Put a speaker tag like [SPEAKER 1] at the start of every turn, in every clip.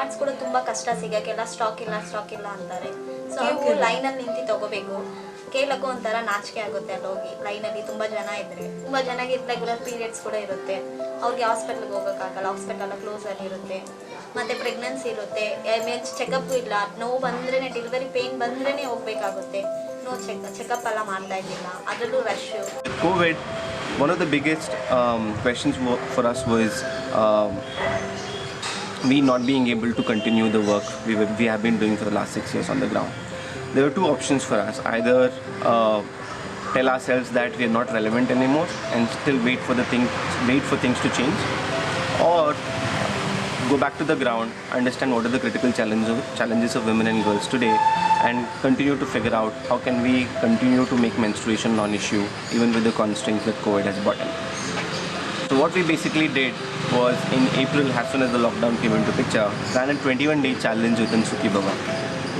[SPEAKER 1] Parts ಕೂಡ ತುಂಬ ಕಷ್ಟ ಸಿಗೋಕ್ಕೆಲ್ಲ ಸ್ಟಾಕ್ ಇಲ್ಲ ಅಂತಾರೆ. ಸೊ ನೀವು ಲೈನಲ್ಲಿ ನಿಂತು ತಗೋಬೇಕು. ಕೇಳಕ್ಕೂ ಒಂಥರ ನಾಚಿಕೆ ಆಗುತ್ತೆ ಅಲ್ಲಿ ಹೋಗಿ ಲೈನಲ್ಲಿ ತುಂಬ ಜನ ಇದ್ದರೆ. ತುಂಬ ಜನಕ್ಕೆ ರೆಗ್ಯುಲರ್ ಪೀರಿಯಡ್ಸ್ ಕೂಡ ಇರುತ್ತೆ, ಅವ್ರಿಗೆ ಹಾಸ್ಪಿಟ್ಲಿಗೆ ಹೋಗೋಕ್ಕಾಗಲ್ಲ, ಹಾಸ್ಪಿಟಲ್ ಕ್ಲೋಸಲ್ಲಿ ಇರುತ್ತೆ. ಮತ್ತು ಪ್ರೆಗ್ನೆನ್ಸಿ ಇರುತ್ತೆ, ಚೆಕಪ್ಪು ಇಲ್ಲ, ನೋವು ಬಂದ್ರೇ ಡೆಲಿವರಿ ಪೇಯ್ನ್ ಬಂದ್ರೇ ಹೋಗಬೇಕಾಗುತ್ತೆ. ಚೆಕಪ್ ಎಲ್ಲ ಮಾಡ್ತಾ ಇದ್ದಿಲ್ಲ, ಅದರಲ್ಲೂ rush.
[SPEAKER 2] COVID, one of the biggest questions for us was we not being able to continue the work we have been doing for the last 6 years on the ground. There were two options for us: either tell ourselves that we are not relevant anymore and still wait for things to change, or go back to the ground, understand what are the critical challenges of women and girls today, and continue to figure out how can we continue to make menstruation non-issue even with the constraints that COVID has brought in. So what we basically did was, in April, as soon as the lockdown came into picture, ran a 21-day challenge within Sukhi Baba,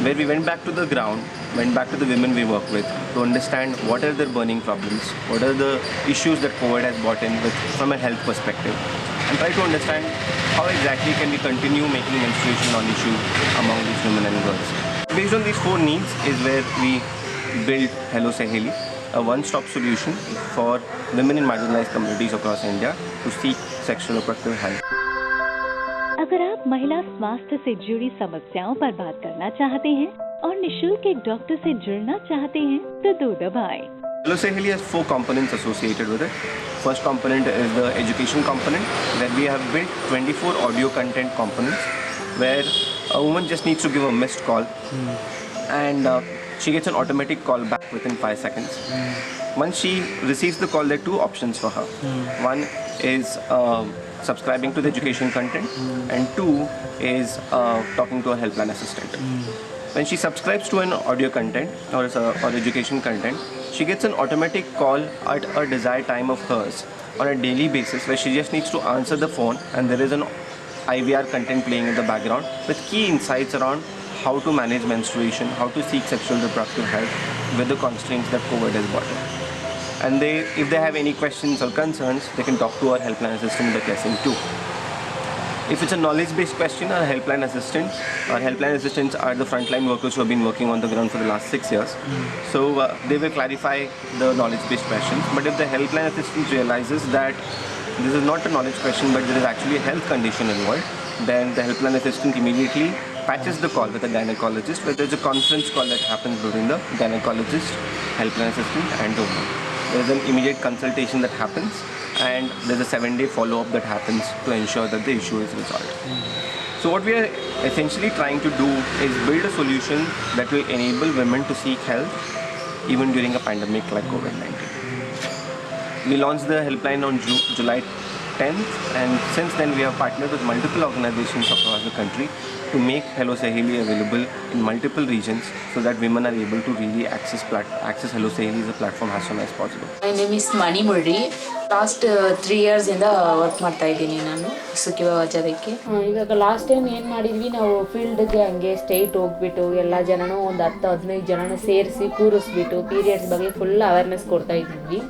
[SPEAKER 2] where we went back to the ground, went back to the women we work with to understand what are their burning problems, what are the issues that COVID has brought in with from a health perspective, and try to understand how exactly can we continue making menstruation non-issue among these women and girls. Based on these 4 needs is where we built Hello Saheli, a one-stop solution for women in marginalized communities across India to seek sexual reproductive health.
[SPEAKER 3] अगर आप महिला स्वास्थ्य से जुड़ी समस्याओं पर बात करना चाहते हैं और निशुल्क एक डॉक्टर से जुड़ना चाहते हैं तो 2 दबाएं।
[SPEAKER 2] Hello Saheli has 4 components associated with it. First component is the education component, where we have built 24 audio content components, where a woman just needs to give a missed call and she gets an automatic call back within 5 seconds. Once she receives the call, there are 2 options for her. One is subscribing to the education content, and 2 is talking to a helpline assistant. When she subscribes to an audio content or education content, she gets an automatic call at a desired time of hers on a daily basis, where she just needs to answer the phone and there is an IVR content playing in the background with key insights around how to manage menstruation, how to seek sexual reproductive health with the constraints that COVID has brought in. And if they have any questions or concerns, they can talk to our helpline assistant by pressing 2. If it's a knowledge-based question, our helpline assistants are the frontline workers who have been working on the ground for the last 6 years. So they will clarify the knowledge-based questions. But if the helpline assistant realizes that this is not a knowledge question but there is actually a health condition involved, then the helpline assistant immediately patches the call with a gynecologist, where there's a conference call that happens between the gynecologist, helpline assistant and the woman. There's an immediate consultation that happens, and there's a 7-day follow-up that happens to ensure that the issue is resolved. So what we are essentially trying to do is build a solution that will enable women to seek help even during a pandemic like COVID-19. We launched the helpline on July 10th, and since then we have partnered with multiple organizations across the country to make Hello Saheli available in multiple regions, so that women are able to really access Hello Saheli as a platform as soon as possible.
[SPEAKER 4] My name is Mani Murri. Last 3 years ಇಂದ work ಮಾಡ್ತಾ ಇದ್ದೀನಿ ನಾನು ಸುಖಿ ಬಾಬಾ ಜಾಗಕ್ಕೆ. ಇವಾಗ last time ಏನು ಮಾಡಿದ್ವಿ, ನಾವು ಫೀಲ್ಡ್ಗೆ ಹಂಗೆ ಸ್ಟೇಟ್ ಹೋಗ್ಬಿಟ್ಟು ಎಲ್ಲ ಜನನೂ ಒಂದು 10-15 ಜನನೂ ಸೇರಿಸಿ ಕೂರಿಸ್ಬಿಟ್ಟು ಪೀರಿಯಡ್ಸ್ ಬಗ್ಗೆ ಫುಲ್ ಅವೇರ್ನೆಸ್ ಕೊಡ್ತಾ ಇದ್ವಿ.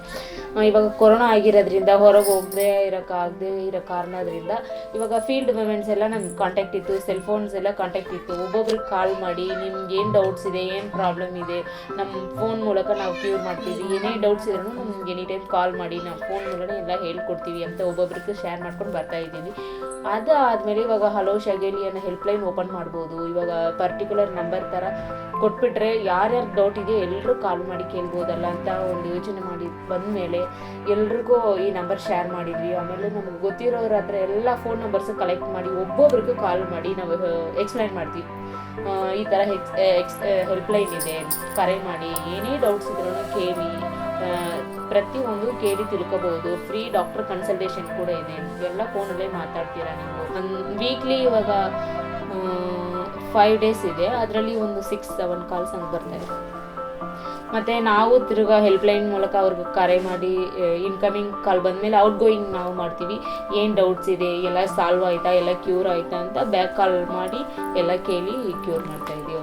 [SPEAKER 4] ಇವಾಗ ಕೊರೋನಾ ಆಗಿರೋದ್ರಿಂದ ಹೊರಗೆ ಹೋಗದೆ ಇರೋ ಕಾರಣದಿಂದ ಇವಾಗ ಫೀಲ್ಡ್ ವುಮೆನ್ಸ್ ಎಲ್ಲ ನಮ್ಗೆ ಕಾಂಟ್ಯಾಕ್ಟ್ ಇತ್ತು, ಸೆಲ್ ಫೋನ್ಸ್ ಎಲ್ಲ ಕಾಂಟ್ಯಾಕ್ಟ್ ಇತ್ತು. ಒಬ್ಬೊಬ್ರಿಗೆ ಕಾಲ್ ಮಾಡಿ ನಿಮ್ಗೆ ಏನು ಡೌಟ್ಸ್ ಇದೆ, ಏನು ಪ್ರಾಬ್ಲಮ್ ಇದೆ, ನಮ್ಮ ಫೋನ್ ಮೂಲಕ ನಾವು ಕ್ಯೂರ್ ಮಾಡ್ತೀವಿ. ಏನೇ ಡೌಟ್ಸ್ ಇದ್ರೂ ನಮ್ಗೆ ಎನಿ ಟೈಮ್ ಕಾಲ್ ಮಾಡಿ ನಾವು ಫೋನ್ ಮೂಲಕ ಎಲ್ಲ ಹೇಳ್ಕೊಡ್ತೀವಿ ಅಂತ ಒಬ್ಬೊಬ್ರಿಗೆ ಶೇರ್ ಮಾಡ್ಕೊಂಡು ಬರ್ತಾ ಇದ್ದೀವಿ. ಅದು ಆದಮೇಲೆ ಇವಾಗ ಹಲೋ ಶಗೇಲಿ ಅನ್ನೋ ಹೆಲ್ಪ್ಲೈನ್ ಓಪನ್ ಮಾಡ್ಬೋದು. ಇವಾಗ ಪರ್ಟಿಕ್ಯುಲರ್ ನಂಬರ್ ಥರ ಕೊಟ್ಬಿಟ್ರೆ ಯಾರ್ಯಾರು ಡೌಟ್ ಇದೆ ಎಲ್ಲರೂ ಕಾಲ್ ಮಾಡಿ ಕೇಳ್ಬೋದಲ್ಲ ಅಂತ ಒಂದು ಯೋಚನೆ ಮಾಡಿ ಬಂದಮೇಲೆ ಎಲ್ರಿಗೂ ಈ ನಂಬರ್ ಶೇರ್ ಮಾಡಿದ್ವಿ. ಆಮೇಲೆ ನಮ್ಗೆ ಗೊತ್ತಿರೋರ ಹತ್ರ ಎಲ್ಲ ಫೋನ್ ನಂಬರ್ಸು ಕಲೆಕ್ಟ್ ಮಾಡಿ ಒಬ್ಬೊಬ್ರಿಗೂ ಕಾಲ್ ಮಾಡಿ ನಾವು ಎಕ್ಸ್ಪ್ಲೈನ್ ಮಾಡ್ತೀವಿ. ಈ ಥರ ಹೆಲ್ಪ್ಲೈನ್ ಇದೆ, ಕರೆ ಮಾಡಿ ಏನೇ ಡೌಟ್ಸ್ ಇದ್ರೂ ಕೇಳಿ, ಪ್ರತಿಯೊಂದು ಕೇಳಿ ತಿಳ್ಕೊಬೋದು. ಫ್ರೀ ಡಾಕ್ಟರ್ ಕನ್ಸಲ್ಟೇಷನ್ ಕೂಡ ಇದೆ, ಎಲ್ಲ ಫೋನಲ್ಲೇ ಮಾತಾಡ್ತೀರಾ ನೀವು. ವೀಕ್ಲಿ ಇವಾಗ 5 days ಇದೆ, ಅದರಲ್ಲಿ ಒಂದು 6-7 ಕಾಲ್ಸ್ ಹಂಗೆ ಬರ್ತಾಯಿದೆ. ಮತ್ತು ನಾವು ತಿರ್ಗಾ ಹೆಲ್ಪ್ಲೈನ್ ಮೂಲಕ ಅವ್ರಿಗೆ ಕರೆ ಮಾಡಿ ಇನ್ಕಮಿಂಗ್ ಕಾಲ್ ಬಂದಮೇಲೆ ಔಟ್ ಗೋಯಿಂಗ್ ನಾವು ಮಾಡ್ತೀವಿ. ಏನು ಡೌಟ್ಸ್ ಇದೆ, ಎಲ್ಲ ಸಾಲ್ವ್ ಆಯಿತಾ, ಎಲ್ಲ ಕ್ಯೂರ್ ಆಯಿತಾ ಅಂತ ಬ್ಯಾಕ್ ಕಾಲ್ ಮಾಡಿ ಎಲ್ಲ ಕೇಳಿ ಕ್ಯೂರ್ ಮಾಡ್ತಾಯಿದ್ದೀವಿ.